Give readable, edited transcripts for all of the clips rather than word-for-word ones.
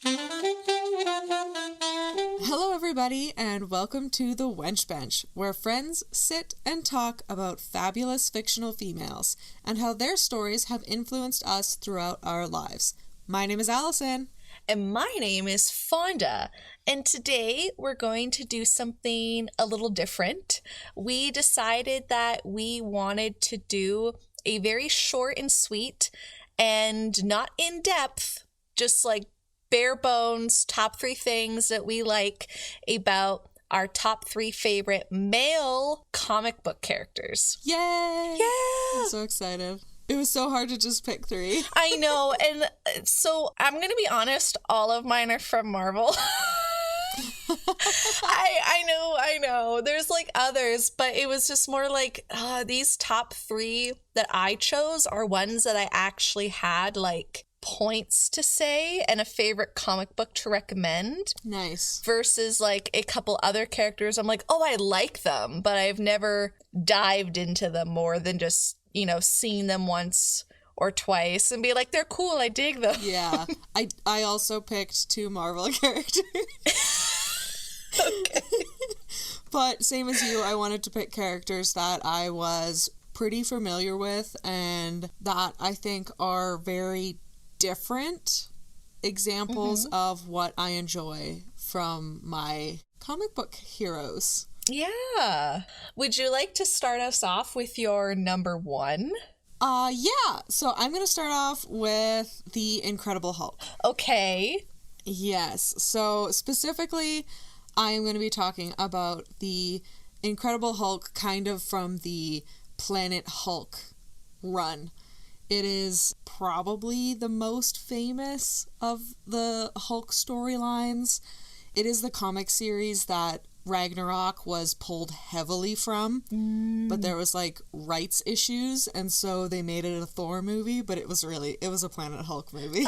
Hello everybody, and welcome to the Wench Bench, where friends sit and talk about fabulous fictional females and how their stories have influenced us throughout our lives. My name is Alison. And my name is Fonda. And today we're going to do something a little different. We decided that we wanted to do a very short and sweet and not in depth, just like bare bones, top 3 things that we like about our top 3 favorite male comic book characters. Yay! Yeah! I'm so excited. It was so hard to just pick 3. I know, and so I'm going to be honest, all of mine are from Marvel. I know. There's like others, but it was just more like these top 3 that I chose are ones that I actually had like points to say and a favorite comic book to recommend. Nice. Versus like a couple other characters I'm like, oh, I like them, but I've never dived into them more than just, you know, seeing them once or twice and be like, they're cool, I dig them. Yeah. I also picked 2 Marvel characters. Okay. But same as you, I wanted to pick characters that I was pretty familiar with and that I think are very different examples of what I enjoy from my comic book heroes. Yeah. Would you like to start us off with your number 1? Yeah. So I'm going to start off with the Incredible Hulk. Okay. Yes. So specifically, I am going to be talking about the Incredible Hulk kind of from the Planet Hulk run. It is probably the most famous of the Hulk storylines. It is the comic series that Ragnarok was pulled heavily from, but there was like rights issues, and so they made it a Thor movie, but it was a Planet Hulk movie.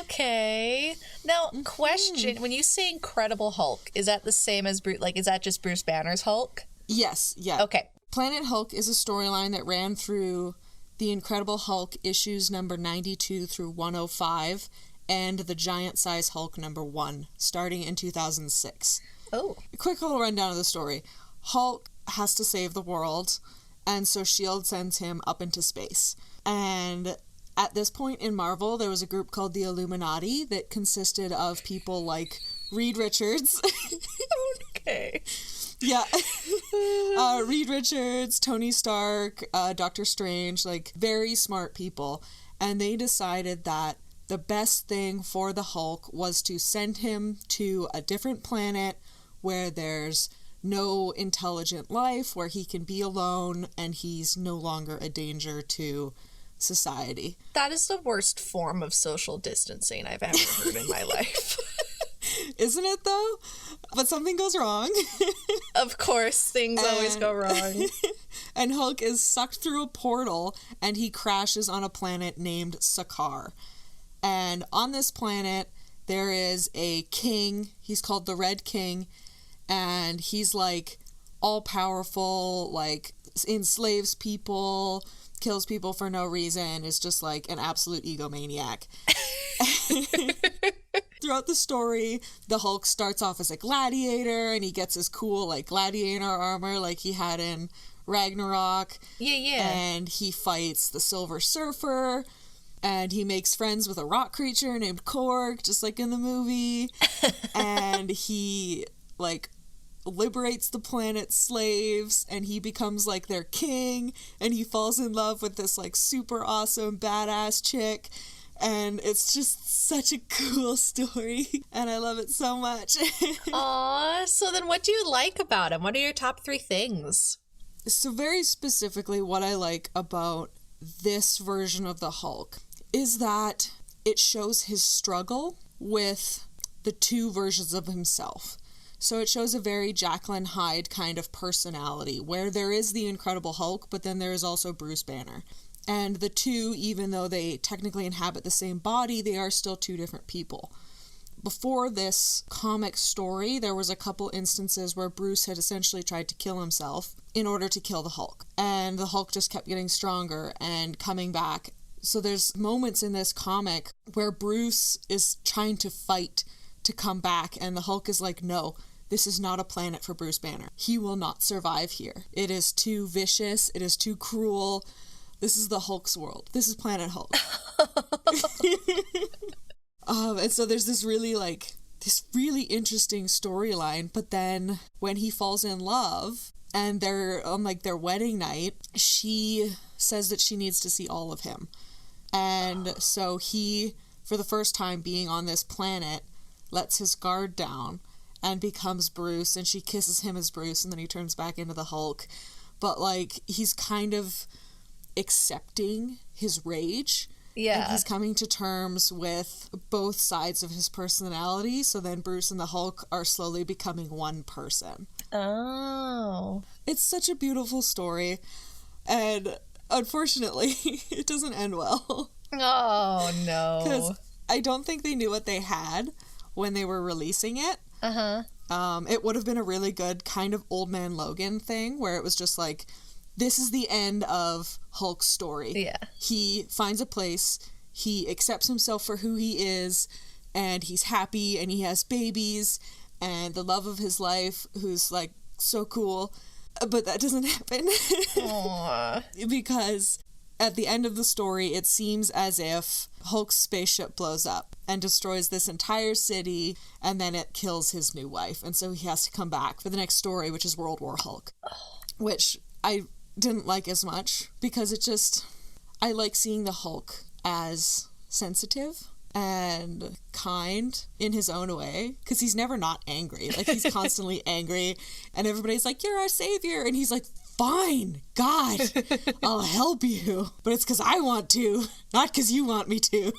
Okay. Now, question, when you say Incredible Hulk, is that the same as is that just Bruce Banner's Hulk? Yes, yeah. Okay. Planet Hulk is a storyline that ran through the Incredible Hulk issues number 92 through 105 and the Giant Size Hulk number 1, starting in 2006. Oh. A quick little rundown of the story. Hulk has to save the world, and so S.H.I.E.L.D. sends him up into space. And at this point in Marvel, there was a group called the Illuminati that consisted of people like Reed Richards. Okay. Yeah. Reed Richards, Tony Stark, Doctor Strange, like very smart people. And they decided that the best thing for the Hulk was to send him to a different planet where there's no intelligent life, where he can be alone and he's no longer a danger to society. That is the worst form of social distancing I've ever heard in my life. Isn't it, though? But something goes wrong. Of course, things always go wrong. And Hulk is sucked through a portal, and he crashes on a planet named Sakaar. And on this planet, there is a king. He's called the Red King, and he's, like, all-powerful, like, enslaves people, kills people for no reason, is just, like, an absolute egomaniac. Throughout the story, the Hulk starts off as a gladiator, and he gets his cool, like, gladiator armor like he had in Ragnarok. Yeah. And he fights the Silver Surfer, and he makes friends with a rock creature named Korg, just like in the movie. And he, like, liberates the planet's slaves, and he becomes, like, their king, and he falls in love with this, like, super awesome badass chick. And it's just such a cool story, and I love it so much. Aw, so then what do you like about him? What are your top 3 things? So very specifically, what I like about this version of the Hulk is that it shows his struggle with the 2 versions of himself. So it shows a very Jacqueline Hyde kind of personality, where there is the Incredible Hulk, but then there is also Bruce Banner. And the 2, even though they technically inhabit the same body, they are still 2 different people. Before this comic story, there was a couple instances where Bruce had essentially tried to kill himself in order to kill the Hulk. And the Hulk just kept getting stronger and coming back So there's moments in this comic where Bruce is trying to fight to come back, and the Hulk is like, no, this is not a planet for Bruce Banner. He will not survive here. It is too vicious. It is too cruel. This is the Hulk's world. This is Planet Hulk. And so there's this really interesting storyline. But then when he falls in love and they're on like their wedding night, she says that she needs to see all of him. And so he, for the first time being on this planet, lets his guard down and becomes Bruce, and she kisses him as Bruce, and then he turns back into the Hulk. But like, he's kind of accepting his rage. Yeah. And he's coming to terms with both sides of his personality. So then Bruce and the Hulk are slowly becoming one person. Oh. It's such a beautiful story. And unfortunately, it doesn't end well. Oh, no. Because I don't think they knew what they had when they were releasing it. It would have been a really good kind of Old Man Logan thing where it was just like, this is the end of Hulk's story. Yeah. He finds a place, he accepts himself for who he is, and he's happy, and he has babies, and the love of his life, who's like so cool. But that doesn't happen. Aww. Because at the end of the story, it seems as if Hulk's spaceship blows up and destroys this entire city, and then it kills his new wife. And so he has to come back for the next story, which is World War Hulk. Which I didn't like as much, because I like seeing the Hulk as sensitive and kind in his own way, because he's never not angry. Like, he's constantly angry, and everybody's like, you're our savior, and he's like, fine, God, I'll help you, but it's because I want to, not because you want me to.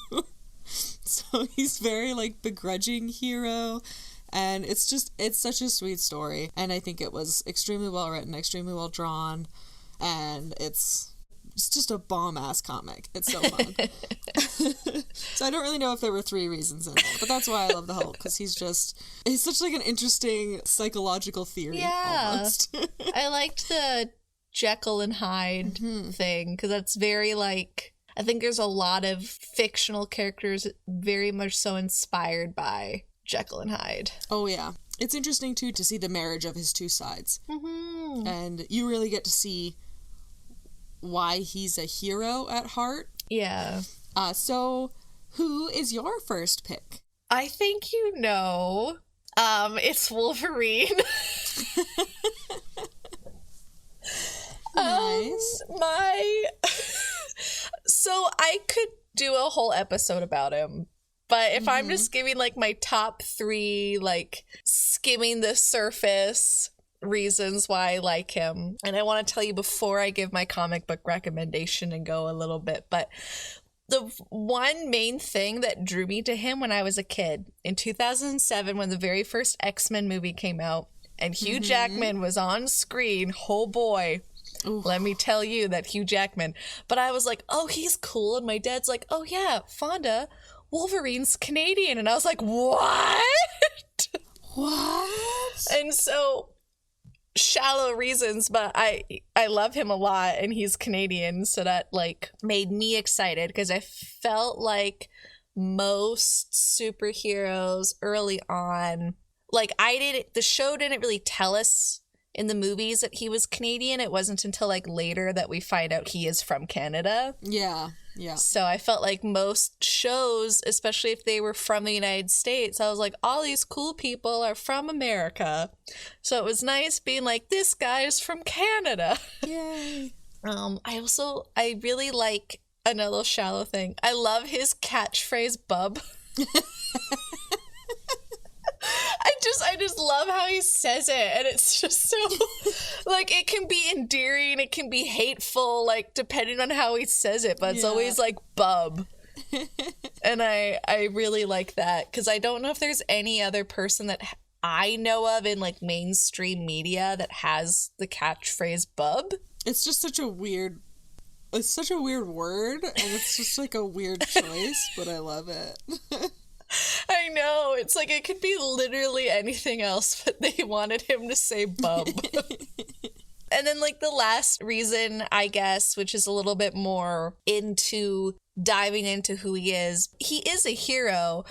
So he's very like begrudging hero, and it's such a sweet story, and I think it was extremely well written, extremely well drawn, and it's just a bomb-ass comic. It's so fun. So I don't really know if there were 3 reasons in it, but that's why I love the Hulk, because he's such like an interesting psychological theory. Yeah. Almost. I liked the Jekyll and Hyde thing, because that's very like, I think there's a lot of fictional characters very much so inspired by Jekyll and Hyde. Oh yeah. It's interesting too to see the marriage of his 2 sides. Mm-hmm. And you really get to see why he's a hero at heart. Yeah. So who is your first pick? I think you know. It's Wolverine. Nice. So I could do a whole episode about him, but if I'm just giving like my top 3, like skimming the surface reasons why I like him, and I want to tell you before I give my comic book recommendation and go a little bit, but the one main thing that drew me to him when I was a kid, in 2007, when the very first X-Men movie came out and Hugh Jackman was on screen, oh boy, let me tell you that Hugh Jackman. But I was like, oh, he's cool. And my dad's like, oh yeah, Fonda, Wolverine's Canadian. And I was like, what? What? And so, shallow reasons, but I love him a lot, and he's Canadian, so that like made me excited, because I felt like most superheroes early on, like the show didn't really tell us in the movies that he was Canadian. It wasn't until like later that we find out he is from Canada. Yeah. So I felt like most shows, especially if they were from the United States, I was like, all these cool people are from America. So it was nice being like, this guy is from Canada. Yay. I really like another little shallow thing. I love his catchphrase, bub. I just love how he says it, and it's just so like, it can be endearing, it can be hateful, like depending on how he says it, but it's always like bub. And I really like that, because I don't know if there's any other person that I know of in like mainstream media that has the catchphrase bub. It's just such a weird word, and it's just like a weird choice, but I love it. I know, it's like it could be literally anything else, but they wanted him to say bub. And then like the last reason, I guess, which is a little bit more into diving into who he is a hero.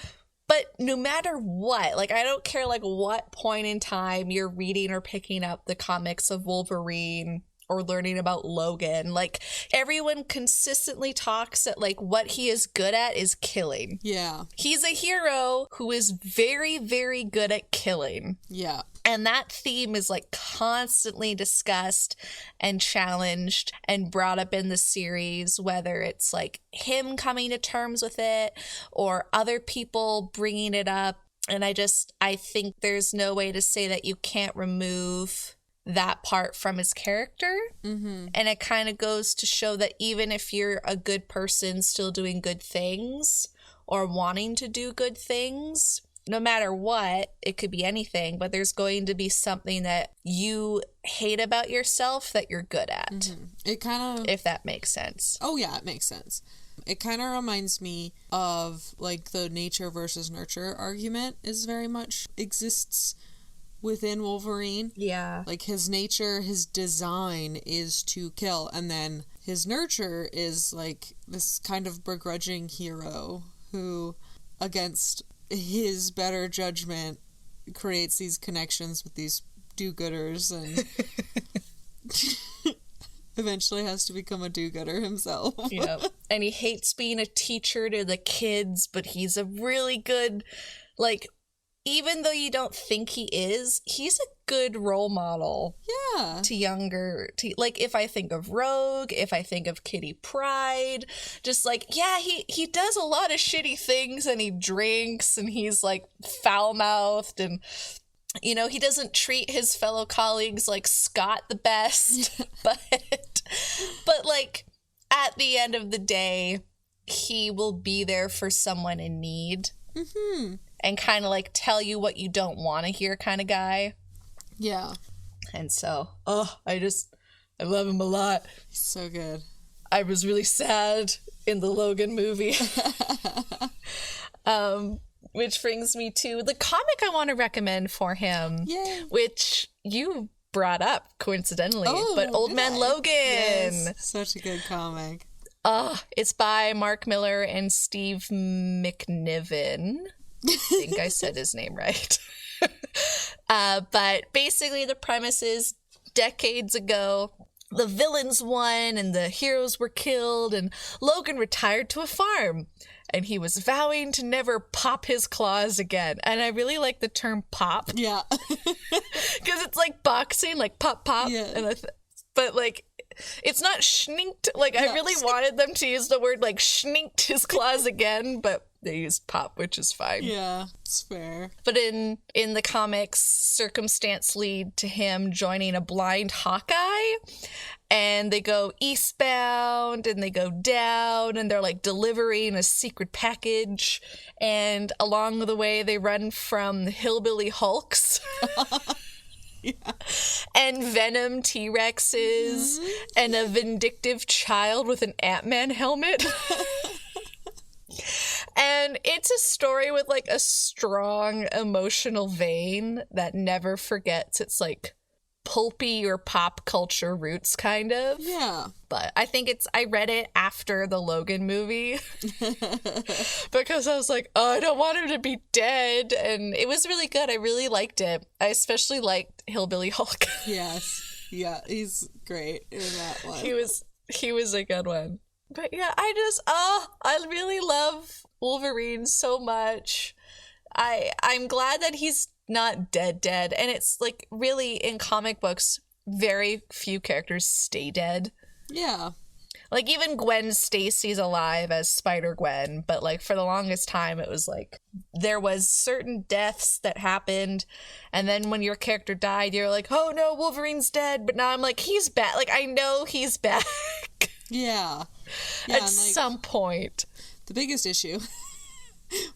But no matter what, like, I don't care, like, what point in time you're reading or picking up the comics of Wolverine or learning about Logan, like, everyone consistently talks that, like, what he is good at is killing. Yeah. He's a hero who is very, very good at killing. Yeah. And that theme is, like, constantly discussed and challenged and brought up in the series, whether it's, like, him coming to terms with it or other people bringing it up. And I think there's no way to say that you can't remove that part from his character. Mm-hmm. And it kind of goes to show that even if you're a good person still doing good things or wanting to do good things, no matter what, it could be anything, but there's going to be something that you hate about yourself that you're good at. Mm-hmm. It kind of... If that makes sense. Oh, yeah, it makes sense. It kind of reminds me of, like, the nature versus nurture argument is very much exists within Wolverine. Yeah. Like, his nature, his design is to kill, and then his nurture is, like, this kind of begrudging hero who, against his better judgment, creates these connections with these do-gooders and eventually has to become a do-gooder himself. Yeah. And he hates being a teacher to the kids, but he's a really good, like, even though you don't think he is, he's a good role model. Yeah. To younger, like, if I think of Rogue, if I think of Kitty Pryde, just like, yeah, he does a lot of shitty things and he drinks and he's, like, foul-mouthed and, you know, he doesn't treat his fellow colleagues like Scott the best, but like, at the end of the day, he will be there for someone in need. Mm-hmm. And kind of, like, tell you what you don't want to hear kind of guy. Yeah. And so, I love him a lot. He's so good. I was really sad in the Logan movie. Which brings me to the comic I want to recommend for him. Yay. Which you brought up, coincidentally. But Old Man Logan. Yes, such a good comic. It's by Mark Miller and Steve McNiven. I think I said his name right. But basically the premise is decades ago, the villains won and the heroes were killed and Logan retired to a farm and he was vowing to never pop his claws again. And I really like the term pop. Yeah. Because it's like boxing, like pop, pop. Yeah. And but like, it's not schninked. Like, I really wanted them to use the word, like, schninked his claws again, but they used pop, which is fine. Yeah, it's fair. But in the comics, circumstance lead to him joining a blind Hawkeye, and they go eastbound, and they go down, and they're, like, delivering a secret package, and along the way, they run from hillbilly Hulks. Yeah. And Venom T-Rexes and a vindictive child with an Ant-Man helmet. And it's a story with, like, a strong emotional vein that never forgets its, like, pulpy or pop culture roots, kind of. Yeah. But I think I read it after the Logan movie. Because I was like, I don't want him to be dead. And it was really good. I really liked it. I especially liked Hillbilly Hulk. Yes. Yeah, he's great in that one. He was a good one. But yeah, I really love Wolverine so much. I'm glad that he's not dead. And it's, like, really, in comic books, very few characters stay dead. Yeah. Like, even Gwen Stacy's alive as Spider-Gwen, but, like, for the longest time, it was, like, there was certain deaths that happened, and then when your character died, you're like, oh, no, Wolverine's dead, but now I'm like, he's back. Like, I know he's back. Yeah. At some point. The biggest issue,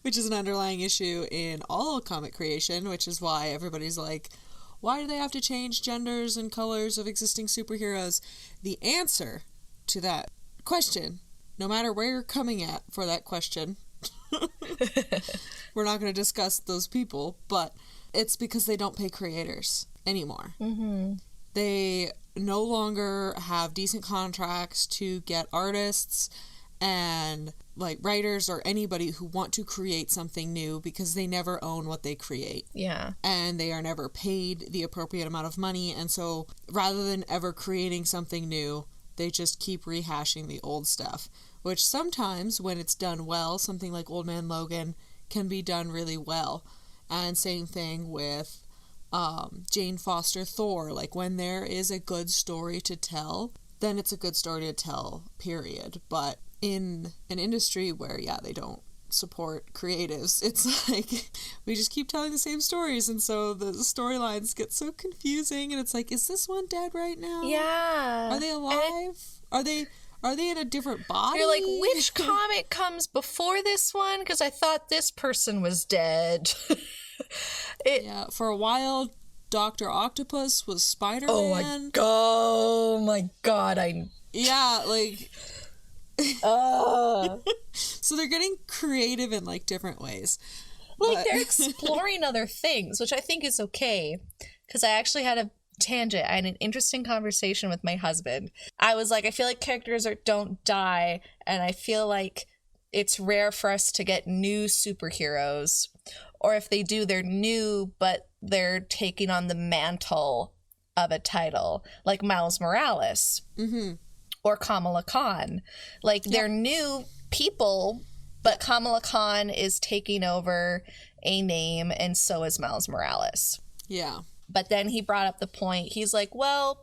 which is an underlying issue in all comic creation, which is why everybody's like, why do they have to change genders and colors of existing superheroes? The answer to that question, no matter where you're coming at for that question, we're not going to discuss those people, but it's because they don't pay creators anymore. Mm-hmm. They no longer have decent contracts to get artists, and like writers or anybody who want to create something new because they never own what they create. Yeah. And they are never paid the appropriate amount of money. And so rather than ever creating something new, they just keep rehashing the old stuff, which sometimes when it's done well, something like Old Man Logan can be done really well. And same thing with Jane Foster Thor. Like when there is a good story to tell, then it's a good story to tell, period. But in an industry where, they don't support creatives, it's like we just keep telling the same stories, and so the storylines get so confusing, and it's like, is this one dead right now? Yeah. Are they alive? Are they in a different body? You're like, which comic comes before this one? Because I thought this person was dead. For a while, Dr. Octopus was Spider-Man. Oh my god, So they're getting creative in like different ways. They're exploring other things, which I think is okay. Because I actually had a tangent. I had an interesting conversation with my husband. I was like, I feel like characters don't die, and I feel like it's rare for us to get new superheroes. Or if they do, they're new, but they're taking on the mantle of a title, like Miles Morales. Mm-hmm. Or Kamala Khan. They're new people, but Kamala Khan is taking over a name, and so is Miles Morales. Yeah. But then he brought up the point. He's like, I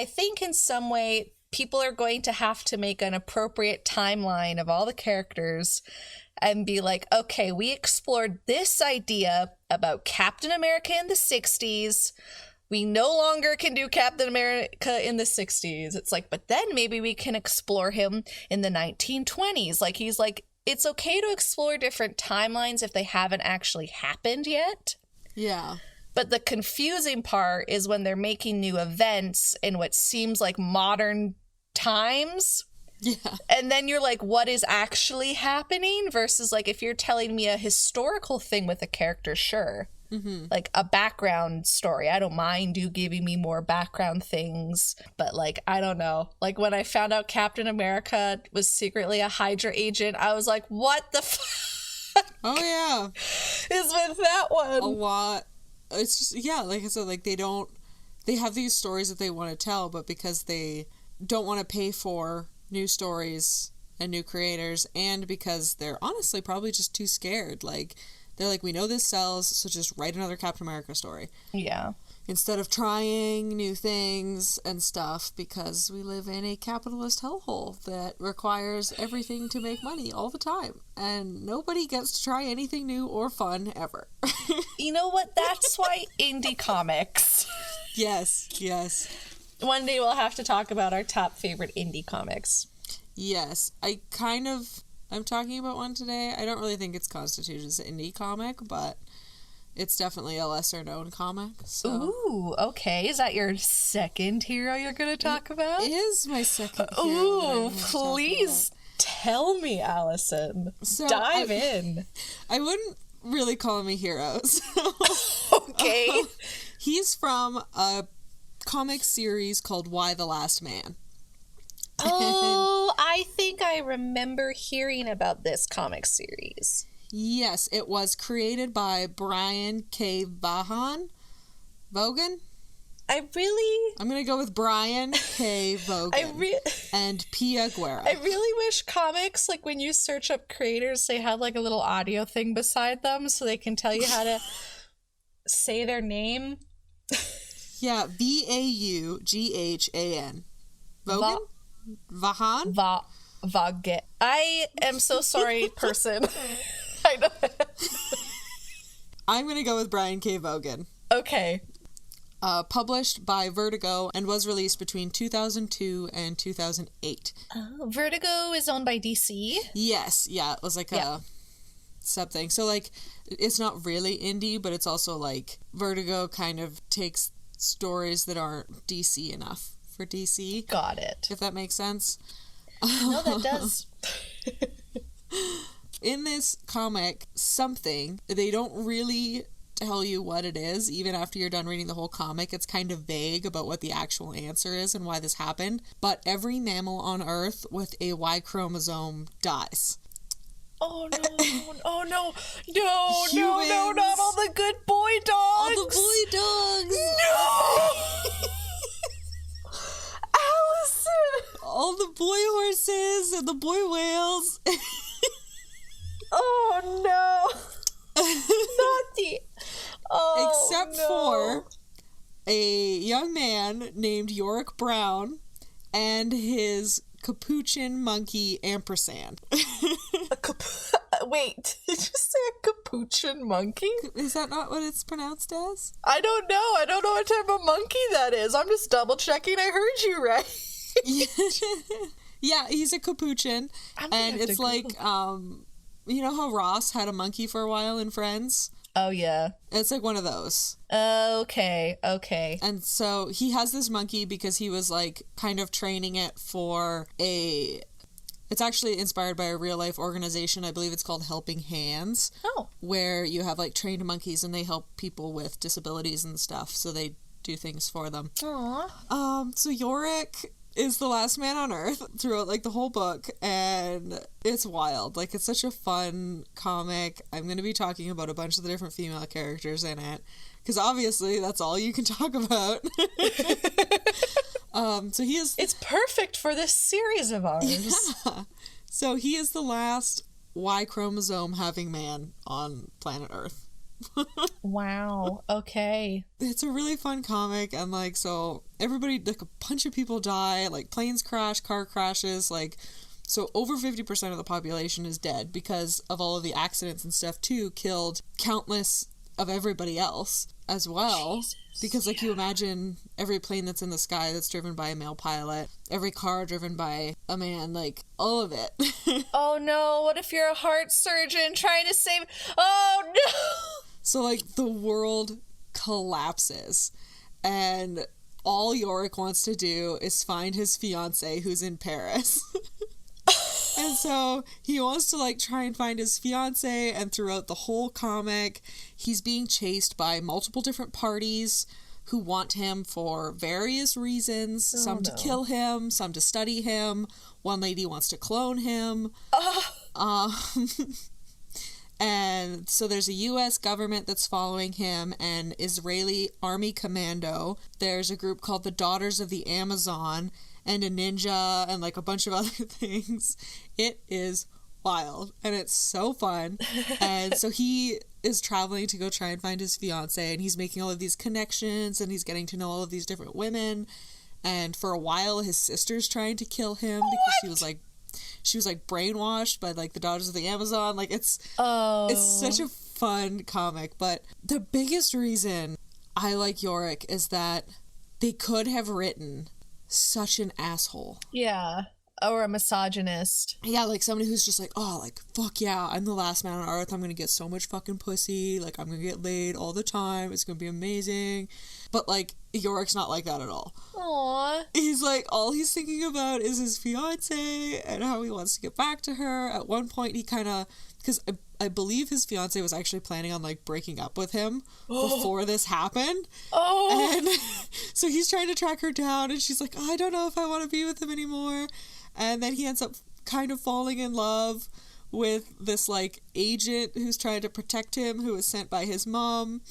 think in some way people are going to have to make an appropriate timeline of all the characters and be like, okay, we explored this idea about Captain America in the 60s. We no longer can do Captain America in the 60s. It's like, but then maybe we can explore him in the 1920s. He's like, it's okay to explore different timelines if they haven't actually happened yet. Yeah. But the confusing part is when they're making new events in what seems like modern times. Yeah. And then you're like, what is actually happening? Versus if you're telling me a historical thing with a character, sure. Mm-hmm. A background story. I don't mind you giving me more background things, but I don't know. When I found out Captain America was secretly a Hydra agent, I was like, what the fuck? Oh yeah, is with that one? A lot. It's just like I said, they have these stories that they want to tell, but because they don't want to pay for new stories and new creators, and because they're honestly probably just too scared. They're like, we know this sells, so just write another Captain America story. Yeah. Instead of trying new things and stuff, because we live in a capitalist hellhole that requires everything to make money all the time. And nobody gets to try anything new or fun ever. You know what? That's why indie comics. Yes. One day we'll have to talk about our top favorite indie comics. Yes. I'm talking about one today. I don't really think it's constituted as an indie comic, but it's definitely a lesser known comic. So. Ooh, okay. Is that your second hero you're going to talk about? It is my second hero. Ooh, please tell me, Alison. So dive in. I wouldn't really call him a hero. So, okay. He's from a comic series called Why the Last Man. Oh, I think I remember hearing about this comic series. Yes, it was created by Brian K. Vaughan. Vogen? I'm going to go with Brian K. Vogen and Pia Guerra. I really wish comics, when you search up creators, they have a little audio thing beside them so they can tell you how to say their name. Yeah, Vaughan. Vogen? Vaughan? Vaughan. I am so sorry, person. I know. I'm going to go with Brian K. Vogen. Okay. Published by Vertigo and was released between 2002 and 2008. Vertigo is owned by DC? Yes. Yeah, it was a sub thing. So, it's not really indie, but it's also, Vertigo kind of takes stories that aren't DC enough for DC. Got it. If that makes sense. No, that does. In this comic, they don't really tell you what it is. Even after you're done reading the whole comic, it's kind of vague about what the actual answer is and why this happened. But every mammal on Earth with a Y chromosome dies. Oh no, oh no, no, not all the good boy dogs. All the boy dogs. No! Alison! All the boy horses and the boy whales. Oh no. Naughty. Oh, except for a young man named Yorick Brown and his capuchin monkey Ampersand. Wait, did you say a capuchin monkey? Is that not what it's pronounced as? I don't know. I don't know what type of monkey that is. I'm just double checking I heard you right. Yeah, he's a capuchin. And it's like, you know how Ross had a monkey for a while in Friends? Oh, yeah. It's like one of those. Okay. And so he has this monkey because he was like kind of training it for it's actually inspired by a real life organization. I believe it's called Helping Hands. Oh. Where you have like trained monkeys and they help people with disabilities and stuff. So they do things for them. Aww. So Yorick is the last man on Earth throughout like the whole book, and it's wild. Like, it's such a fun comic. I'm going to be talking about a bunch of the different female characters in it, because obviously that's all you can talk about. So he is... It's perfect for this series of ours. Yeah. So he is the last Y chromosome having man on planet Earth. Wow. Okay. It's a really fun comic, and like, so everybody, like, a bunch of people die, like planes crash, car crashes, like, so over 50% of the population is dead because of all of the accidents and stuff too, killed countless of everybody else as well. Jesus, because like, you imagine every plane that's in the sky that's driven by a male pilot, every car driven by a man, like, all of it. Oh no, what if you're a heart surgeon trying to save... Oh no! So, like, the world collapses, and all Yorick wants to do is find his fiancée who's in Paris. And so he wants to, like, try and find his fiancée, and throughout the whole comic, he's being chased by multiple different parties who want him for various reasons. Some to kill him, some to study him. One lady wants to clone him. And so there's a U.S. government that's following him, and Israeli army commando. There's a group called the Daughters of the Amazon, and a ninja, and like a bunch of other things. It is wild, and it's so fun. And so he is traveling to go try and find his fiancée, and he's making all of these connections, and he's getting to know all of these different women. And for a while, his sister's trying to kill him because she was like brainwashed by like the Daughters of the Amazon. Like, it's such a fun comic. But the biggest reason I like Yorick is that they could have written such an asshole. Yeah. Or a misogynist. Yeah, like somebody who's just like, oh, like, fuck yeah, I'm the last man on Earth, I'm gonna get so much fucking pussy, like, I'm gonna get laid all the time, it's gonna be amazing. But, like, Yorick's not like that at all. Aww. He's like, all he's thinking about is his fiancée and how he wants to get back to her. At one point, he kind of, because I believe his fiancée was actually planning on, like, breaking up with him before this happened. Oh. And so he's trying to track her down, and she's like, oh, I don't know if I want to be with him anymore. And then he ends up kind of falling in love with this, like, agent who's trying to protect him, who was sent by his mom.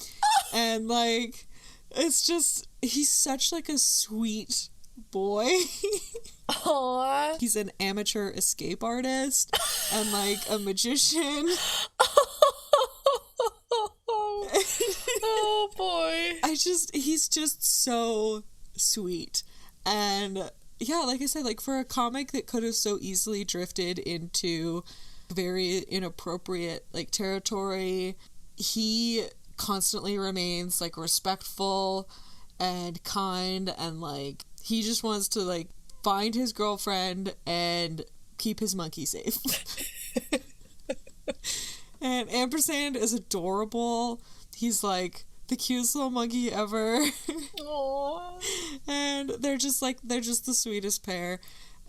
And, like, it's just, he's such, like, a sweet boy. Aww. He's an amateur escape artist and, like, a magician. Oh, boy. He's just so sweet. And... yeah, like I said, like, for a comic that could have so easily drifted into very inappropriate, like, territory, he constantly remains, like, respectful and kind, and, like, he just wants to, like, find his girlfriend and keep his monkey safe. And Ampersand is adorable. He's, like, the cutest little monkey ever. Aww. And they're just the sweetest pair.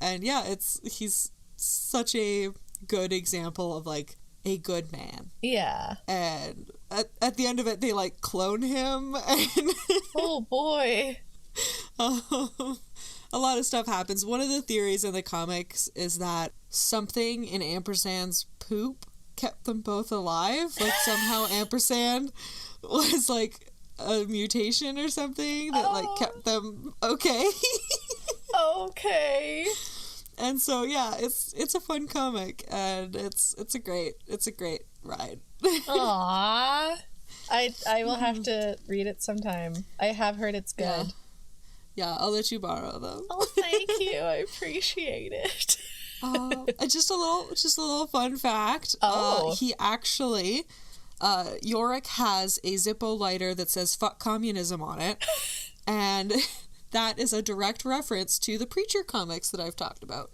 And yeah, he's such a good example of, like, a good man. Yeah. And at the end of it, they like clone him. And oh boy. A lot of stuff happens. One of the theories in the comics is that something in Ampersand's poop kept them both alive. Like somehow Ampersand was like a mutation or something that like kept them okay. Okay. And so yeah, it's a fun comic, and it's a great ride. Aww. I will have to read it sometime. I have heard it's good. Yeah, I'll let you borrow them. Oh, thank you. I appreciate it. Just a little fun fact. He actually, Yorick has a Zippo lighter that says "fuck communism" on it, and that is a direct reference to the Preacher comics that I've talked about.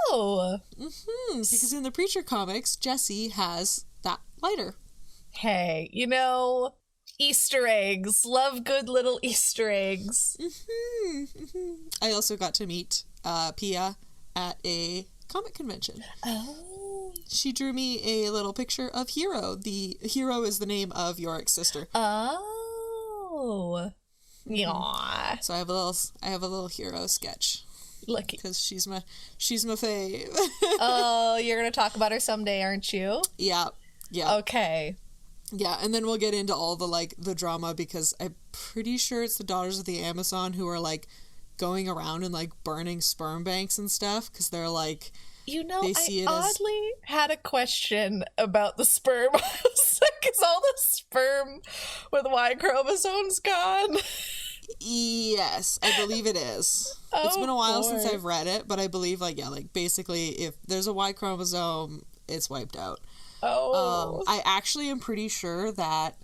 Oh, because in the Preacher comics, Jesse has that lighter. Hey, Easter eggs. Love good little Easter eggs. I also got to meet Pia at a comic convention. Oh. She drew me a little picture of Hero. The Hero is the name of Yorick's sister. Oh. Yeah. So I have a little Hero sketch. Lucky. Because she's my fave. Oh, you're gonna talk about her someday, aren't you? Yeah. Okay. Yeah, and then we'll get into all the drama, because I'm pretty sure it's the Daughters of the Amazon who are like going around and like burning sperm banks and stuff, because they're like, they see I oddly had a question about the sperm. Is all the sperm with Y chromosomes gone? Yes, I believe it is. It's been a while since I've read it, but I believe basically if there's a Y chromosome, it's wiped out. Oh. I actually am pretty sure that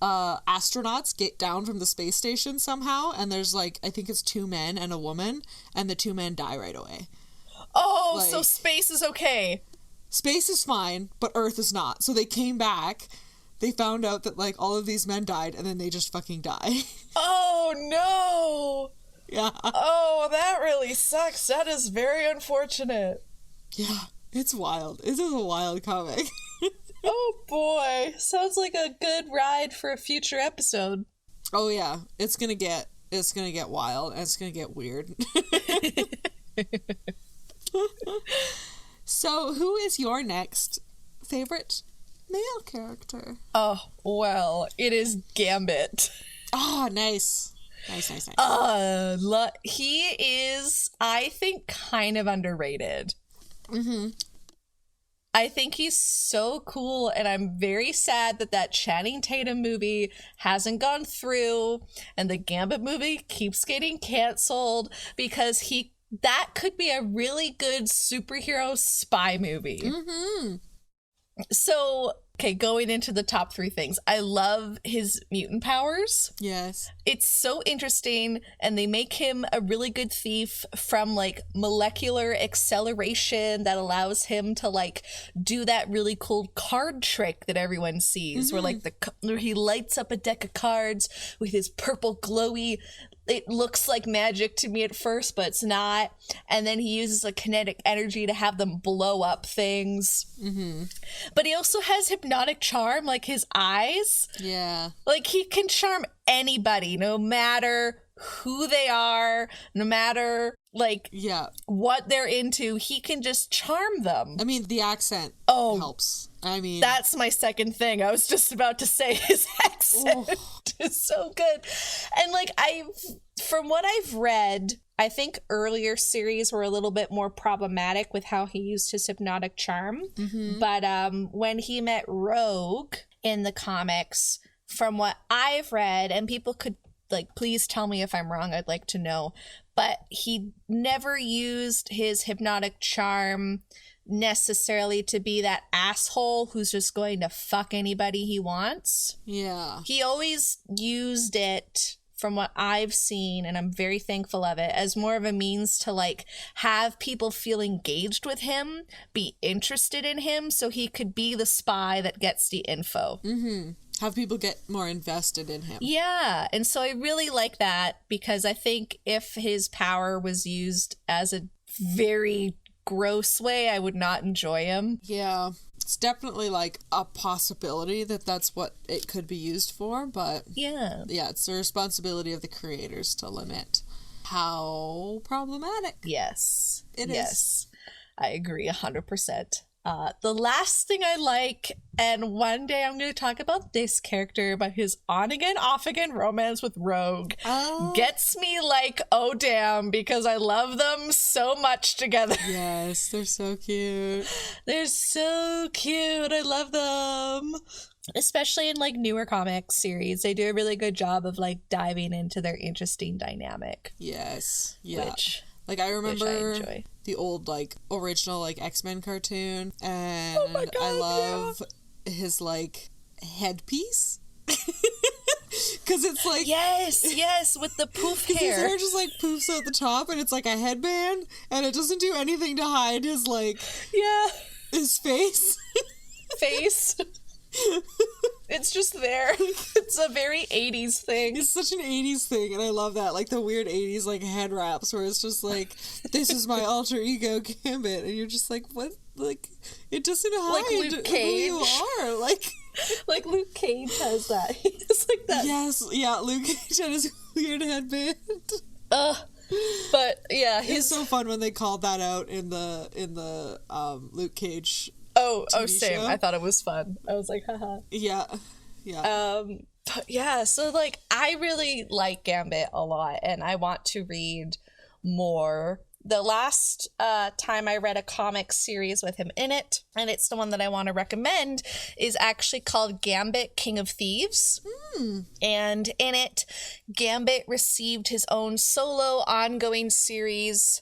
astronauts get down from the space station somehow, and there's I think it's 2 men and a woman, and the 2 men die right away. Oh, so space is okay. Space is fine, but Earth is not. So they came back, they found out that all of these men died, and then they just fucking die. Oh no. Yeah. Oh, that really sucks. That is very unfortunate. Yeah. It's wild. It is a wild comic. Oh boy. Sounds like a good ride for a future episode. Oh yeah. It's gonna get wild, and it's gonna get weird. So who is your next favorite male character? Oh, well, it is Gambit. Oh, nice. Nice. He is, I think, kind of underrated. I think he's so cool, and I'm very sad that Channing Tatum movie hasn't gone through, and the Gambit movie keeps getting canceled, because that could be a really good superhero spy movie. So, okay, going into the top 3 things. I love his mutant powers. Yes. It's so interesting, and they make him a really good thief from molecular acceleration that allows him to do that really cool card trick that everyone sees, where where he lights up a deck of cards with his purple glowy. It looks like magic to me at first, but it's not. And then he uses a kinetic energy to have them blow up things. But he also has hypnotic charm, his eyes. Yeah. He can charm anybody, no matter who they are, no matter what they're into. He can just charm them. I mean, the accent helps. I mean, that's my second thing. I was just about to say his accent is so good. And from what I've read, I think earlier series were a little bit more problematic with how he used his hypnotic charm. But when he met Rogue in the comics, from what I've read, and people could please tell me if I'm wrong, I'd like to know, but he never used his hypnotic charm necessarily to be that asshole who's just going to fuck anybody he wants. Yeah. He always used it, from what I've seen, and I'm very thankful of it, as more of a means to have people feel engaged with him, be interested in him, so he could be the spy that gets the info. Have people get more invested in him. Yeah, and so I really like that, because I think if his power was used as a very gross way, I would not enjoy him. Yeah. It's definitely like a possibility that that's what it could be used for, but yeah, it's the responsibility of the creators to limit how problematic yes, it yes. I agree 100%. The last thing I like, and one day I'm going to talk about this character, but his on-again, off-again romance with Rogue gets me like, oh damn, because I love them so much together. Yes, they're so cute. They're so cute. I love them. Especially in like newer comic series. They do a really good job of like diving into their interesting dynamic. Yes. Yeah. Which... like, I remember I enjoy. The old, like, original, like, X-Men cartoon, and oh my God, I love his, like, headpiece. Because it's, like... Yes, with the poof hair. His hair just, like, poofs out the top, and it's, like, a headband, and it doesn't do anything to hide his, like... yeah. His face. It's just there. It's a very 80s thing. It's such an 80s thing, and I love that. Like, the weird 80s, like, head wraps, where it's just like, this is my alter ego Gambit, and you're just like, what? Like, it doesn't hide Luke Cage. who you are. Like... like Luke Cage has that. He's like that. Yes, yeah, Luke Cage had his weird headband. But yeah, it's so fun when they called that out in the Luke Cage. Oh, TV same. show. I thought it was fun. I was like, haha. Yeah. But yeah, so like I really like Gambit a lot, and I want to read more. The last time I read a comic series with him in it, and it's the one that I want to recommend, is actually called Gambit, King of Thieves. And in it, Gambit received his own solo ongoing series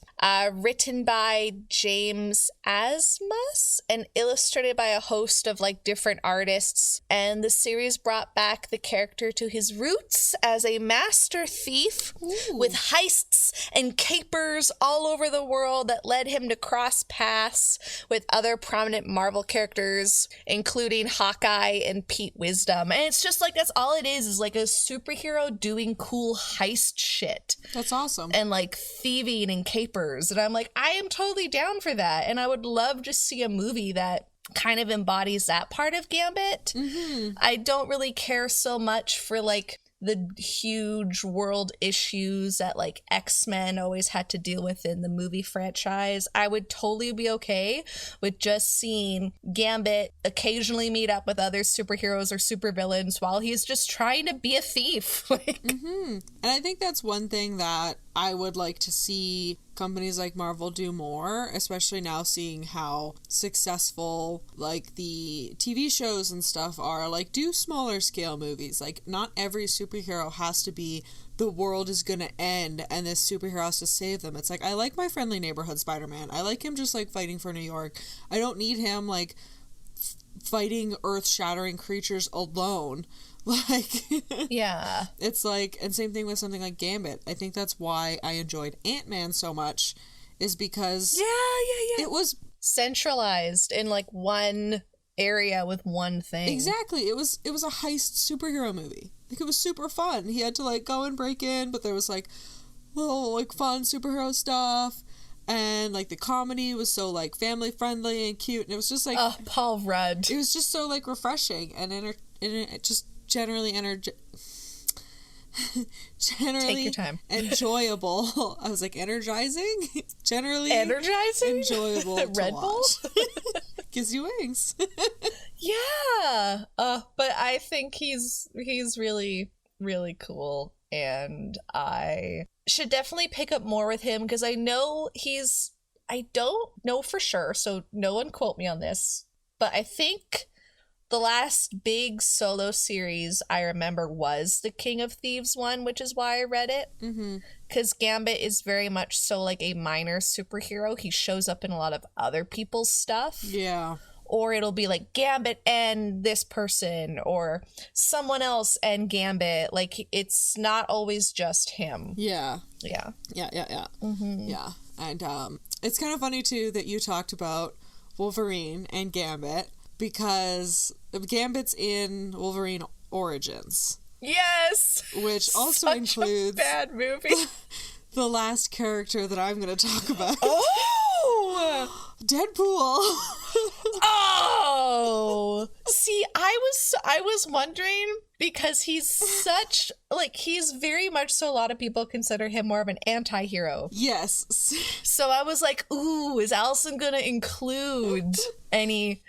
written by James Asmus and illustrated by a host of like different artists. And the series brought back the character to his roots as a master thief with heists and capers all over the world that led him to cross paths with other prominent Marvel characters, including Hawkeye and Pete Wisdom. And it's just like, that's all it is like a superhero doing cool heist shit. That's awesome. And like thieving and capers. And I'm like, I am totally down for that. And I would love to see a movie that kind of embodies that part of Gambit. I don't really care so much for like the huge world issues that like X-Men always had to deal with in the movie franchise. I would totally be okay with just seeing Gambit occasionally meet up with other superheroes or supervillains while he's just trying to be a thief. And I think that's one thing that I would like to see companies like Marvel do more, especially now seeing how successful like the TV shows and stuff are. Like, do smaller scale movies. Like, not every superhero has to be the world is gonna end and this superhero has to save them. It's like, I like my friendly neighborhood Spider-Man. I like him just like fighting for New York. I don't need him like fighting earth-shattering creatures alone. Like, yeah, it's like, and same thing with something like Gambit. I think that's why I enjoyed Ant-Man so much, is because it was centralized in like one area with one thing. Exactly. It was a heist superhero movie. Like, it was super fun. He had to like go and break in, but there was like little like fun superhero stuff, and like the comedy was so like family friendly and cute, and it was just like Paul Rudd. It was just so like refreshing and it just generally Take your time. Enjoyable. I was like, energizing? Generally energizing? Enjoyable to Red Bull? Gives you wings. Yeah. But I think he's really, really cool, and I should definitely pick up more with him, because I know I don't know for sure, so no one quote me on this, but I think the last big solo series I remember was the King of Thieves one, which is why I read it. Because Gambit is very much so like a minor superhero. He shows up in a lot of other people's stuff. Yeah. Or it'll be like Gambit and this person, or someone else and Gambit. Like, it's not always just him. Yeah. Yeah. Yeah. Yeah. And it's kind of funny too that you talked about Wolverine and Gambit, because Gambit's in Wolverine Origins. Yes! Which also Such includes a bad movie. the last character that I'm going to talk about. Oh! Deadpool! Oh! Oh, see, I was wondering because he's such, like, he's very much so a lot of people consider him more of an anti-hero. Yes. So I was like, ooh, is Alison gonna include any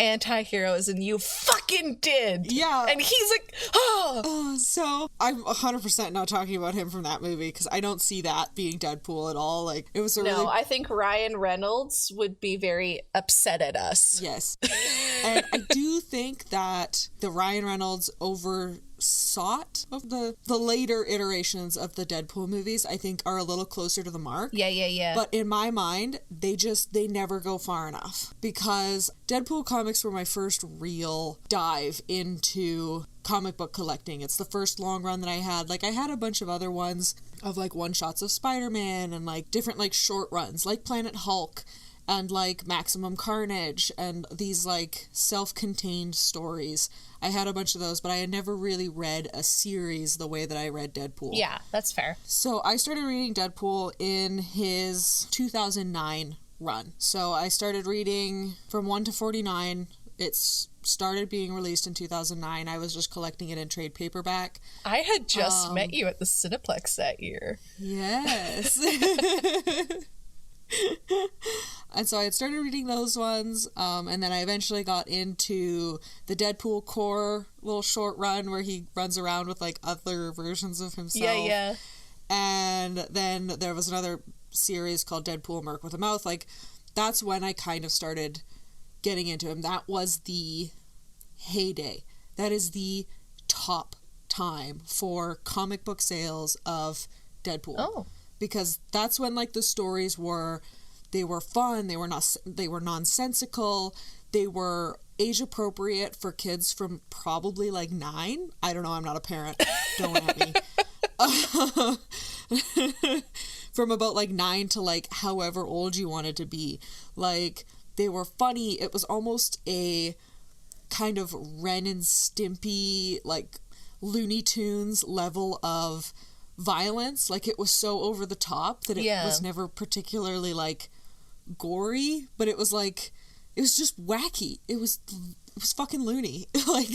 anti-heroes? And you fucking did. Yeah. And he's like, oh. So I'm 100% not talking about him from that movie because I don't see that being Deadpool at all. Like, it was a really... No, I think Ryan Reynolds would be very upset at us. Yes. And I do think that the Ryan Reynolds oversought of the later iterations of the Deadpool movies, I think, are a little closer to the mark. Yeah. But in my mind, they never go far enough, because Deadpool comics were my first real dive into comic book collecting. It's the first long run that I had. Like, I had a bunch of other ones of like one-shots of Spider-Man and like different like short runs, like Planet Hulk and like Maximum Carnage and these like self-contained stories. I had a bunch of those, but I had never really read a series the way that I read Deadpool. Yeah, that's fair. So I started reading Deadpool in his 2009 run. So I started reading from 1 to 49. It's started being released in 2009. I was just collecting it in trade paperback. I had just met you at the Cineplex that year. Yes. And so I had started reading those ones, and then I eventually got into the Deadpool core little short run where he runs around with like other versions of himself. Yeah. And then there was another series called Deadpool Merc with a Mouth. Like, that's when I kind of started getting into him. That was the heyday. That is the top time for comic book sales of Deadpool. Oh. Because that's when like the stories were, they were fun, they were nonsensical, they were age appropriate for kids from probably like 9. I don't know, I'm not a parent. Don't at me. From about like 9 to like however old you wanted to be. Like, they were funny. It was almost a kind of Ren and Stimpy, like Looney Tunes level of violence. Like, it was so over the top that it was never particularly like gory, but it was like, it was just wacky. It was fucking loony. Like,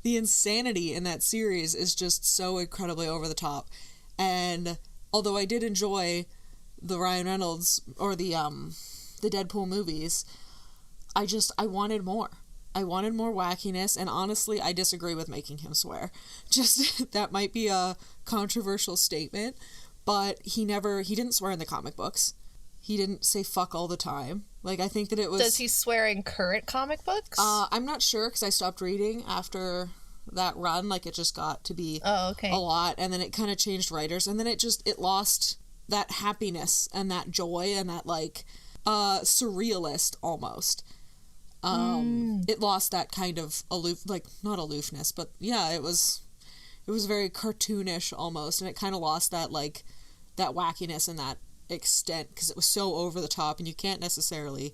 the insanity in that series is just so incredibly over the top. And although I did enjoy the Ryan Reynolds or the Deadpool movies, I wanted more. I wanted more wackiness, and honestly, I disagree with making him swear. Just, that might be a controversial statement, but he didn't swear in the comic books. He didn't say fuck all the time. Like, I think that it was... Does he swear in current comic books? I'm not sure, because I stopped reading after that run. Like, it just got to be a lot, and then it kind of changed writers, and then it lost that happiness and that joy and that, like, surrealist almost. It lost that kind of not aloofness, but yeah, it was very cartoonish almost, and it kind of lost that, like, that wackiness and that extent, because it was so over the top, and you can't necessarily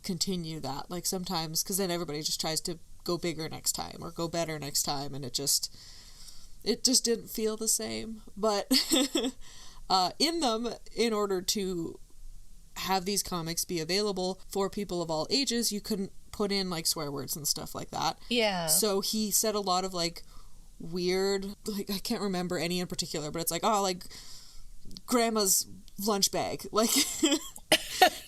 continue that, like, sometimes, because then everybody just tries to go bigger next time or go better next time, and it just didn't feel the same. But in order to have these comics be available for people of all ages, you couldn't put in like swear words and stuff like that. Yeah. So he said a lot of like weird, like, I can't remember any in particular, but it's like, oh, like grandma's lunch bag, like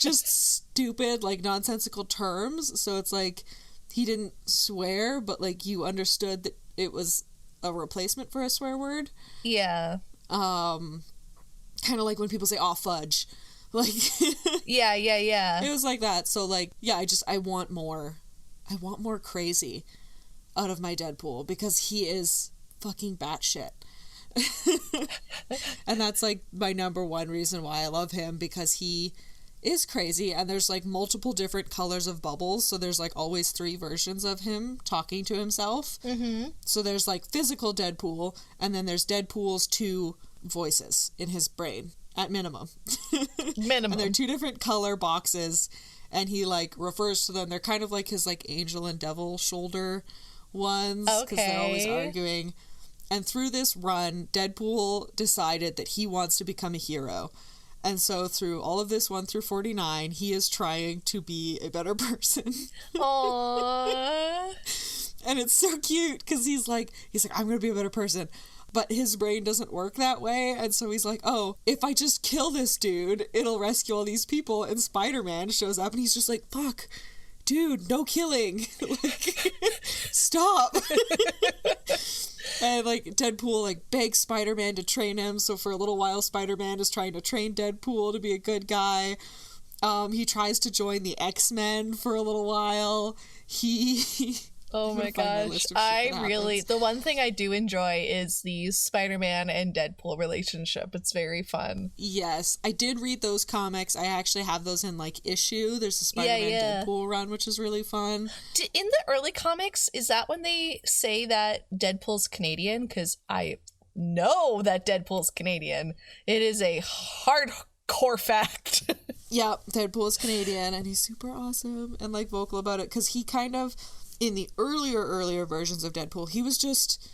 just stupid, like nonsensical terms. So it's like, he didn't swear, but like you understood that it was a replacement for a swear word. Yeah. Kind of like when people say, "Aw, fudge." Like, yeah. It was like that. So like, yeah, I want more crazy out of my Deadpool, because he is fucking batshit. And that's like my number one reason why I love him, because he is crazy, and there's like multiple different colors of bubbles, so there's like always 3 versions of him talking to himself. Mm-hmm. So there's like physical Deadpool, and then there's Deadpool's 2 voices in his brain at minimum. And they're 2 different color boxes, and he like refers to them. They're kind of like his like angel and devil shoulder ones, because they're always arguing. And through this run, Deadpool decided that he wants to become a hero. And so through all of this 1 through 49, he is trying to be a better person. Aww. And it's so cute because he's like, I'm going to be a better person. But his brain doesn't work that way. And so he's like, oh, if I just kill this dude, it'll rescue all these people. And Spider-Man shows up and he's just like, fuck, dude, no killing. Like, stop. And like Deadpool like begs Spider-Man to train him. So for a little while, Spider-Man is trying to train Deadpool to be a good guy. He tries to join the X-Men for a little while. Oh my gosh. The one thing I do enjoy is the Spider-Man and Deadpool relationship. It's very fun. Yes. I did read those comics. I actually have those in like issue. There's a Spider-Man Deadpool run, which is really fun. In the early comics, is that when they say that Deadpool's Canadian? Because I know that Deadpool's Canadian. It is a hardcore fact. Yeah, Deadpool is Canadian and he's super awesome and like vocal about it because he kind of... In the earlier versions of Deadpool, he was just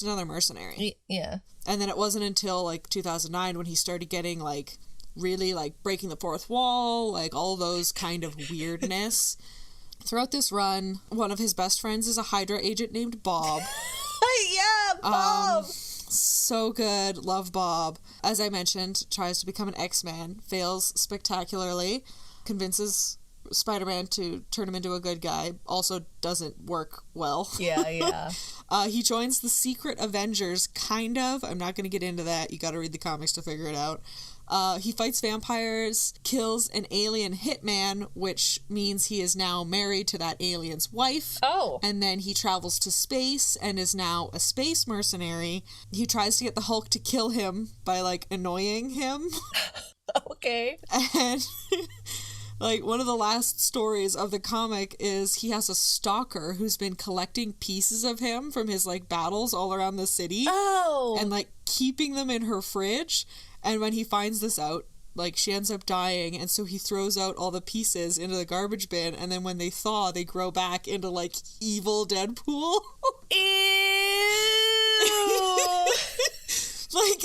another mercenary. Yeah. And then it wasn't until like 2009 when he started getting like really like breaking the fourth wall, like all those kind of weirdness. Throughout this run, one of his best friends is a Hydra agent named Bob. Yeah, Bob! So good. Love Bob. As I mentioned, tries to become an X-Man, fails spectacularly, convinces Spider-Man to turn him into a good guy, also doesn't work well. Yeah. He joins the Secret Avengers, kind of. I'm not going to get into that. You got to read the comics to figure it out. He fights vampires, kills an alien hitman, which means he is now married to that alien's wife. Oh. And then he travels to space and is now a space mercenary. He tries to get the Hulk to kill him by, like, annoying him. Okay. And... Like, one of the last stories of the comic is he has a stalker who's been collecting pieces of him from his, like, battles all around the city. Oh! And, like, keeping them in her fridge. And when he finds this out, like, she ends up dying. And so he throws out all the pieces into the garbage bin. And then when they thaw, they grow back into, like, evil Deadpool. Ew! Like...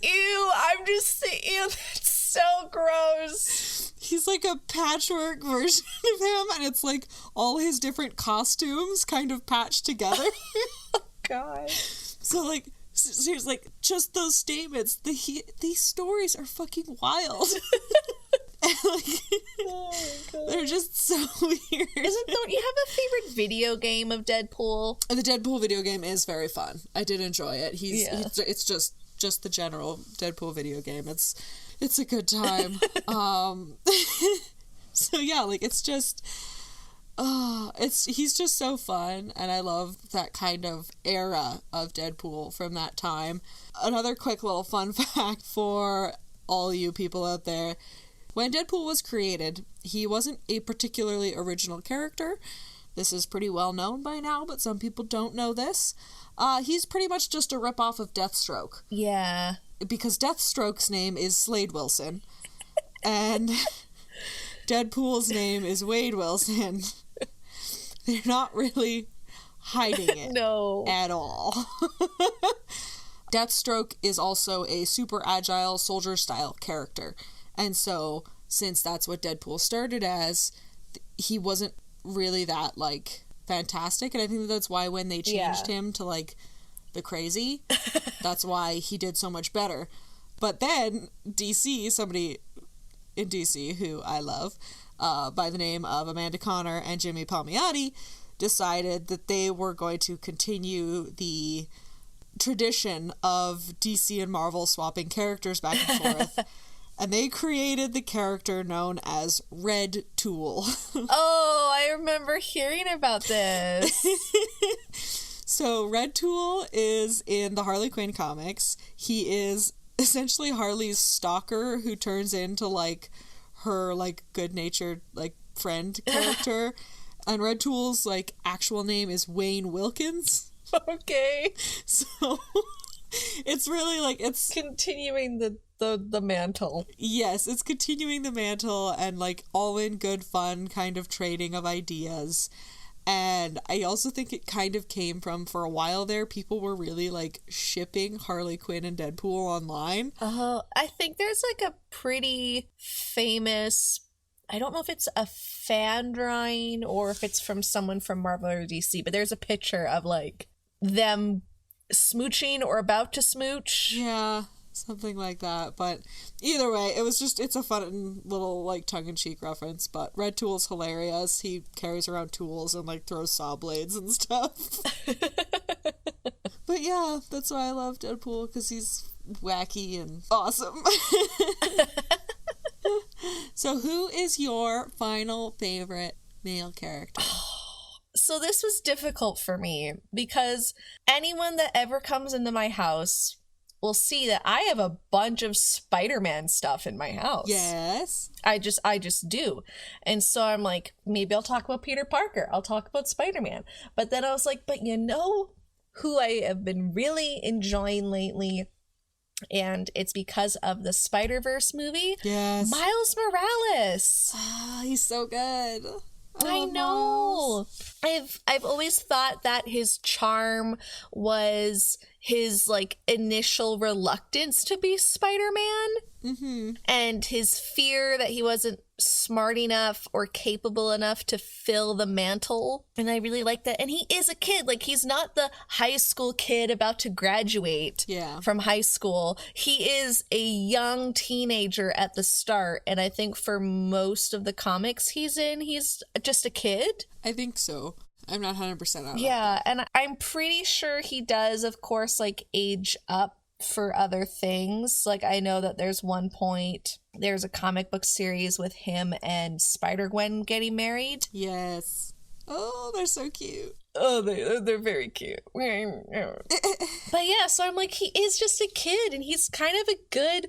Ew, I'm just saying, ew, that's so gross. He's like a patchwork version of him, and it's like all his different costumes kind of patched together. Oh, God. So, like, seriously, like, just those statements, these stories are fucking wild. And, like, oh my God. They're just so weird. Don't you have a favorite video game of Deadpool? The Deadpool video game is very fun. I did enjoy it. It's just the general Deadpool video game. It's a good time. So yeah, like it's just he's just so fun, and I love that kind of era of Deadpool from that time. Another quick little fun fact for all you people out there. When Deadpool was created, he wasn't a particularly original character. This is pretty well known by now, but some people don't know this. He's pretty much just a ripoff of Deathstroke. Yeah. Because Deathstroke's name is Slade Wilson. And Deadpool's name is Wade Wilson. They're not really hiding it. No. At all. Deathstroke is also a super agile soldier-style character. And so, since that's what Deadpool started as, he wasn't really that, like, fantastic. And I think that's why when they changed him to, like, the crazy, that's why he did so much better. But then DC, somebody in DC who I love, by the name of Amanda Connor and Jimmy Palmiotti, decided that they were going to continue the tradition of DC and Marvel swapping characters back and forth. And they created the character known as Red Tool. Oh, I remember hearing about this. So Red Tool is in the Harley Quinn comics. He is essentially Harley's stalker who turns into, like, her, like, good-natured, like, friend character. And Red Tool's, like, actual name is Wayne Wilkins. Okay. So it's really, like, it's... continuing the mantle. Yes, it's continuing the mantle and, like, all in good fun kind of trading of ideas. And I also think it kind of came from, for a while there, people were really like shipping Harley Quinn and Deadpool online. Oh, I think there's like a pretty famous, I don't know if it's a fan drawing or if it's from someone from Marvel or DC, but there's a picture of like them smooching or about to smooch. Yeah, something like that. But either way, it's a fun little like tongue-in-cheek reference. But Red Tool's hilarious. He carries around tools and like throws saw blades and stuff. But yeah, that's why I love Deadpool, because he's wacky and awesome. So who is your final favorite male character? So this was difficult for me because anyone that ever comes into my house will see that I have a bunch of Spider-Man stuff in my house. Yes. I just do. And so I'm like, maybe I'll talk about Peter Parker. I'll talk about Spider-Man. But then I was like, but you know who I have been really enjoying lately? And it's because of the Spider-Verse movie. Yes. Miles Morales. Ah, he's so good. I know. I've always thought that his charm was his like initial reluctance to be Spider-Man, and his fear that he wasn't smart enough or capable enough to fill the mantle. And I really like that. And he is a kid. Like, he's not the high school kid about to graduate from high school. He is a young teenager at the start. And I think for most of the comics he's in, he's just a kid. I think so. I'm not 100% out. Yeah, and I'm pretty sure he does, of course, like age up for other things. Like, I know that there's one point, there's a comic book series with him and Spider-Gwen getting married. Yes. Oh, they're so cute. Oh, they're very cute. But yeah, so I'm like, he is just a kid, and he's kind of a good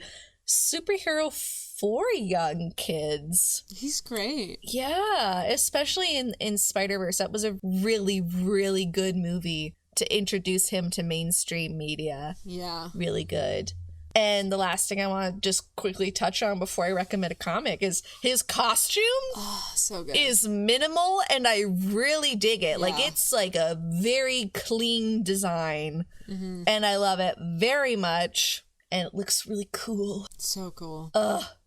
superhero for young kids. He's great. Yeah, especially in Spider-Verse. That was a really, really good movie to introduce him to mainstream media. Yeah. Really good. And the last thing I want to just quickly touch on before I recommend a comic is his costume. Oh, so good. Is minimal, and I really dig it. Yeah. Like, it's like a very clean design, and I love it very much, and it looks really cool. So cool.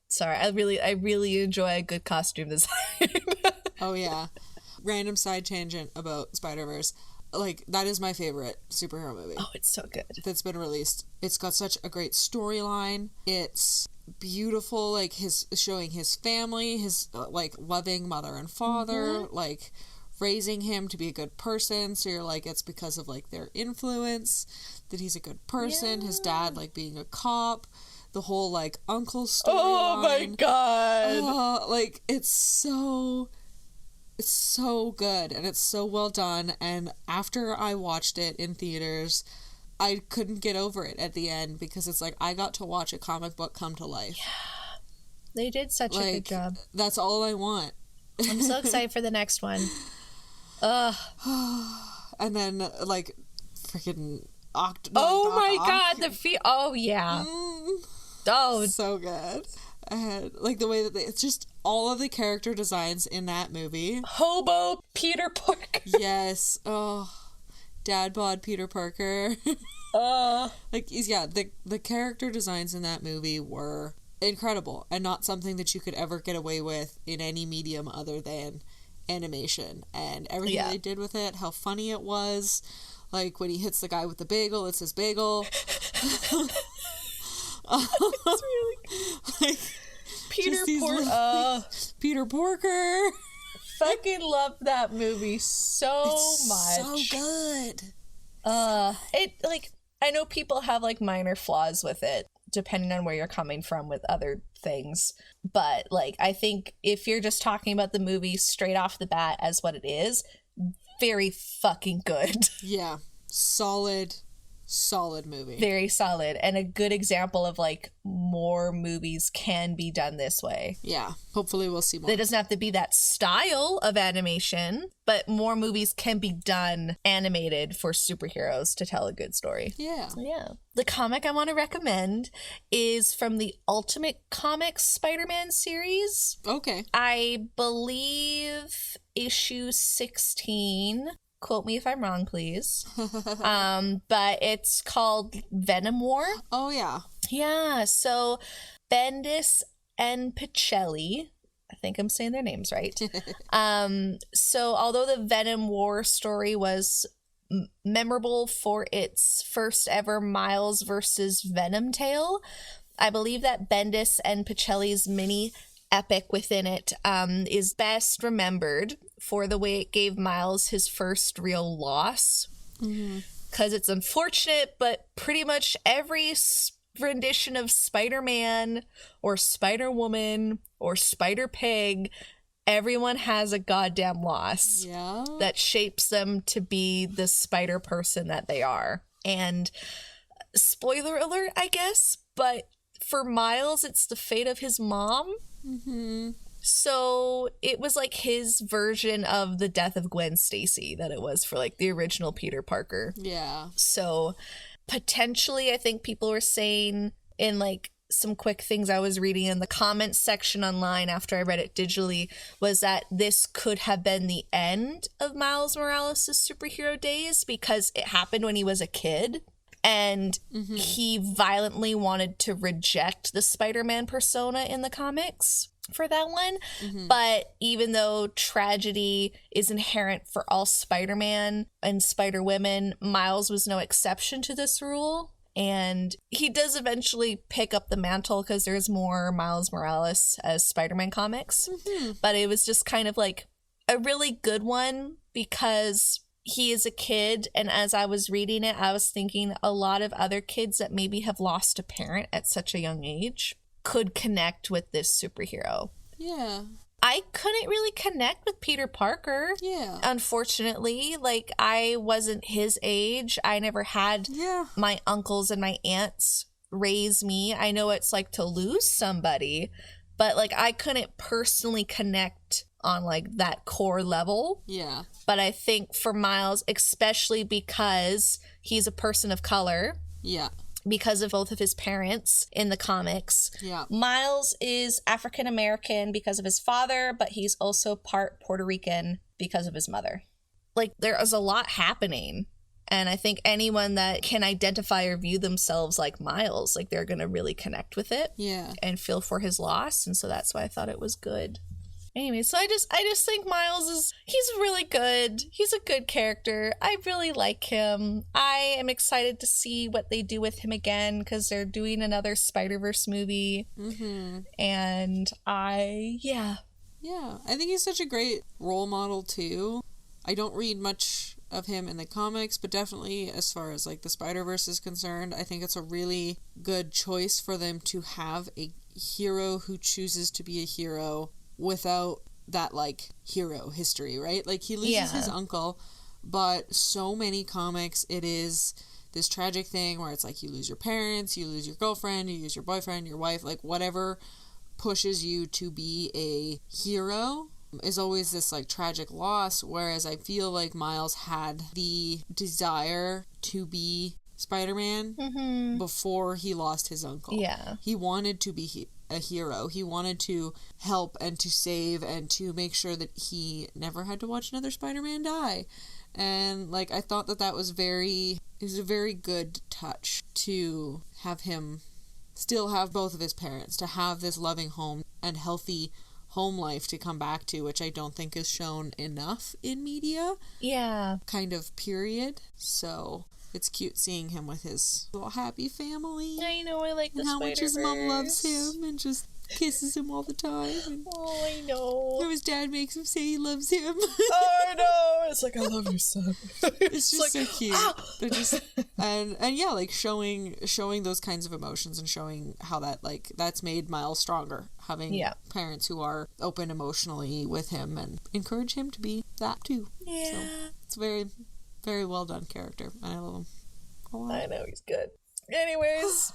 Sorry, I really enjoy a good costume design. Oh, yeah. Random side tangent about Spider-Verse. Like, that is my favorite superhero movie. Oh, it's so good. That's been released. It's got such a great storyline. It's beautiful, like, showing his family, his, like, loving mother and father, like, raising him to be a good person. So you're like, it's because of, like, their influence that he's a good person. Yeah. His dad, like, being a cop. The whole, like, uncle storyline. Oh, my God. Like, it's so good, and it's so well done. And after I watched it in theaters, I couldn't get over it at the end, because it's like I got to watch a comic book come to life. Yeah, they did such a good job. That's all I want. I'm so excited for the next one. And then, like, freaking oh my God, oh yeah. Oh, so good. And like the way that it's just all of the character designs in that movie. Hobo Peter Parker. Yes. Oh, dad bod Peter Parker. Like, yeah, the character designs in that movie were incredible, and not something that you could ever get away with in any medium other than animation. And everything they did with it, how funny it was. Like, when he hits the guy with the bagel, it's his bagel. It's really like Peter Porker. Fucking love that movie so much. So good. It, like, I know people have like minor flaws with it depending on where you're coming from with other things, but like, I think if you're just talking about the movie straight off the bat as what it is, very fucking good. Yeah, solid solid movie. Very solid, and a good example of like more movies can be done this way. Yeah, hopefully we'll see more. It doesn't have to be that style of animation, but more movies can be done animated for superheroes to tell a good story. Yeah. The comic I want to recommend is from the Ultimate Comics Spider-Man series. Okay. I believe issue 16. Quote me if I'm wrong, please. But it's called Venom War. Oh, yeah. Yeah, so Bendis and Pichelli, I think I'm saying their names right. So although the Venom War story was memorable for its first ever Miles versus Venom tale, I believe that Bendis and Pichelli's mini epic within it is best remembered for the way it gave Miles his first real loss. Because it's unfortunate, but pretty much every rendition of Spider-Man or Spider-Woman or Spider-Pig, everyone has a goddamn loss that shapes them to be the spider person that they are. And spoiler alert, I guess, but for Miles, it's the fate of his mom. So it was like his version of the death of Gwen Stacy that it was for like the original Peter Parker. Yeah. So potentially, I think people were saying in like some quick things I was reading in the comments section online after I read it digitally was that this could have been the end of Miles Morales' superhero days because it happened when he was a kid. And he violently wanted to reject the Spider-Man persona in the comics for that one. But even though tragedy is inherent for all Spider-Man and Spider-Women, Miles was no exception to this rule. And he does eventually pick up the mantle because there's more Miles Morales as Spider-Man comics. But it was just kind of like a really good one because he is a kid, and as I was reading it, I was thinking a lot of other kids that maybe have lost a parent at such a young age could connect with this superhero. Yeah. I couldn't really connect with Peter Parker. Yeah. Unfortunately, like I wasn't his age. I never had my uncles and my aunts raise me. I know it's like to lose somebody, but like I couldn't personally connect on like that core level. Yeah. But I think for Miles, especially because he's a person of color. Yeah. Because of both of his parents in the comics. Yeah. Miles is African American because of his father, but he's also part Puerto Rican because of his mother. Like there is a lot happening. And I think anyone that can identify or view themselves like Miles, like they're going to really connect with it. Yeah. And feel for his loss. And so that's why I thought it was good. Anyway, so I just think Miles he's really good. He's a good character. I really like him. I am excited to see what they do with him again because they're doing another Spider-Verse movie. And Yeah, I think he's such a great role model too. I don't read much of him in the comics, but definitely as far as like the Spider-Verse is concerned, I think it's a really good choice for them to have a hero who chooses to be a hero without that like hero history, right? Like he loses his uncle, but so many comics it is this tragic thing where it's like you lose your parents, you lose your girlfriend, you lose your boyfriend, your wife, like whatever pushes you to be a hero is always this like tragic loss, whereas I feel like Miles had the desire to be Spider-Man before he lost his uncle. Yeah. He wanted to be a hero. He wanted to help and to save and to make sure that he never had to watch another Spider-Man die. And like I thought that was it was a very good touch to have him still have both of his parents, to have this loving home and healthy home life to come back to, which I don't think is shown enough in media. Yeah. Kind of period. So it's cute seeing him with his little happy family. I know, I like the and how much his mom loves Spider-Verse. him and just kisses him all the time. And oh, I know. how his dad makes him say he loves him. I know. It's like, I love you, son. It's just like, so cute. They're just and yeah, like showing those kinds of emotions and showing how that like that's made Miles stronger. Having parents who are open emotionally with him and encourage him to be that too. Yeah. So it's very, very well done character, and I love him. I know, he's good. Anyways,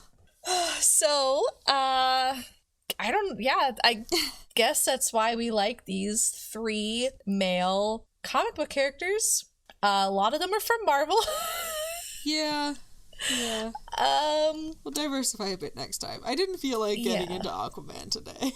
so, I guess that's why we like these 3 male comic book characters. A lot of them are from Marvel. Yeah. We'll diversify a bit next time. I didn't feel like getting into Aquaman today.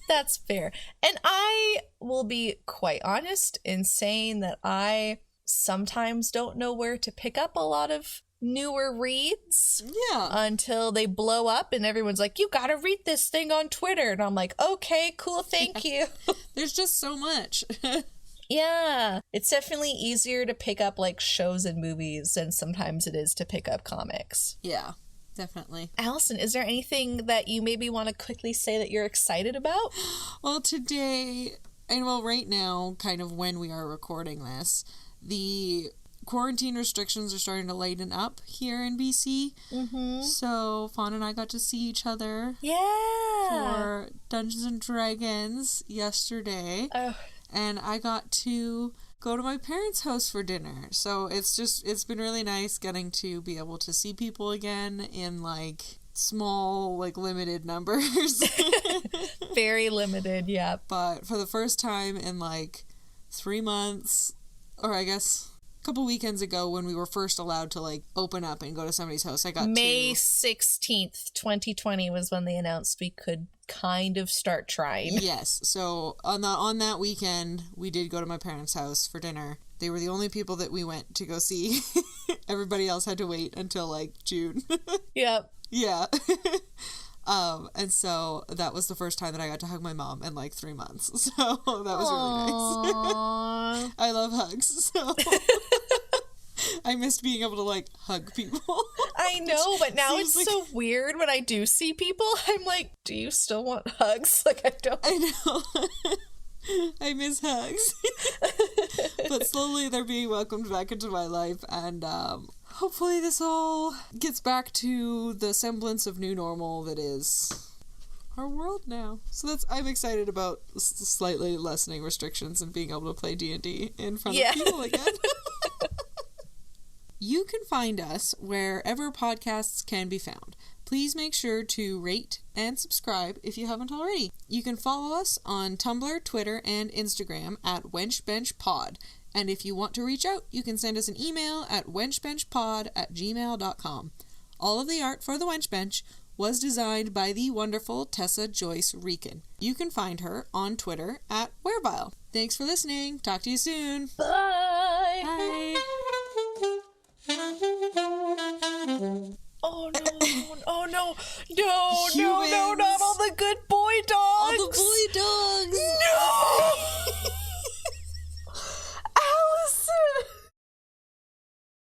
That's fair. And I will be quite honest in saying that I sometimes don't know where to pick up a lot of newer reads. Yeah. Until they blow up and everyone's like, you gotta read this thing on Twitter. And I'm like, okay, cool, thank you. There's just so much. Yeah. It's definitely easier to pick up like shows and movies than sometimes it is to pick up comics. Yeah, definitely. Allison, is there anything that you maybe want to quickly say that you're excited about? Well, today, and well, right now, kind of when we are recording this, the quarantine restrictions are starting to lighten up here in BC. Mm-hmm. So Fawn and I got to see each other. Yeah. For Dungeons and Dragons yesterday. Oh. And I got to go to my parents' house for dinner. So it's been really nice getting to be able to see people again in like small, like limited numbers. Very limited, yeah. But for the first time in like 3 months, or I guess a couple weekends ago when we were first allowed to like open up and go to somebody's house, I got May 16th, 2020 was when they announced we could kind of start trying. Yes. So on that weekend, we did go to my parents' house for dinner. They were the only people that we went to go see. Everybody else had to wait until like June. Yep. Yeah. And so that was the first time that I got to hug my mom in like 3 months. So that was really nice. I love hugs. So I missed being able to like hug people. I know, but now it's like so weird when I do see people. I'm like, do you still want hugs? Like, I don't. I know. I miss hugs. But slowly they're being welcomed back into my life, and hopefully this all gets back to the semblance of new normal that is our world now. So I'm excited about slightly lessening restrictions and being able to play D&D in front of people again. You can find us wherever podcasts can be found. Please make sure to rate and subscribe if you haven't already. You can follow us on Tumblr, Twitter, and Instagram at Wench Bench Pod. And if you want to reach out, you can send us an email at wenchbenchpod@gmail.com. All of the art for the Wench Bench was designed by the wonderful Tessa Joyce Riecken. You can find her on Twitter at Werevile. Thanks for listening. Talk to you soon. Bye. Bye. Oh no, not all the good boy dogs.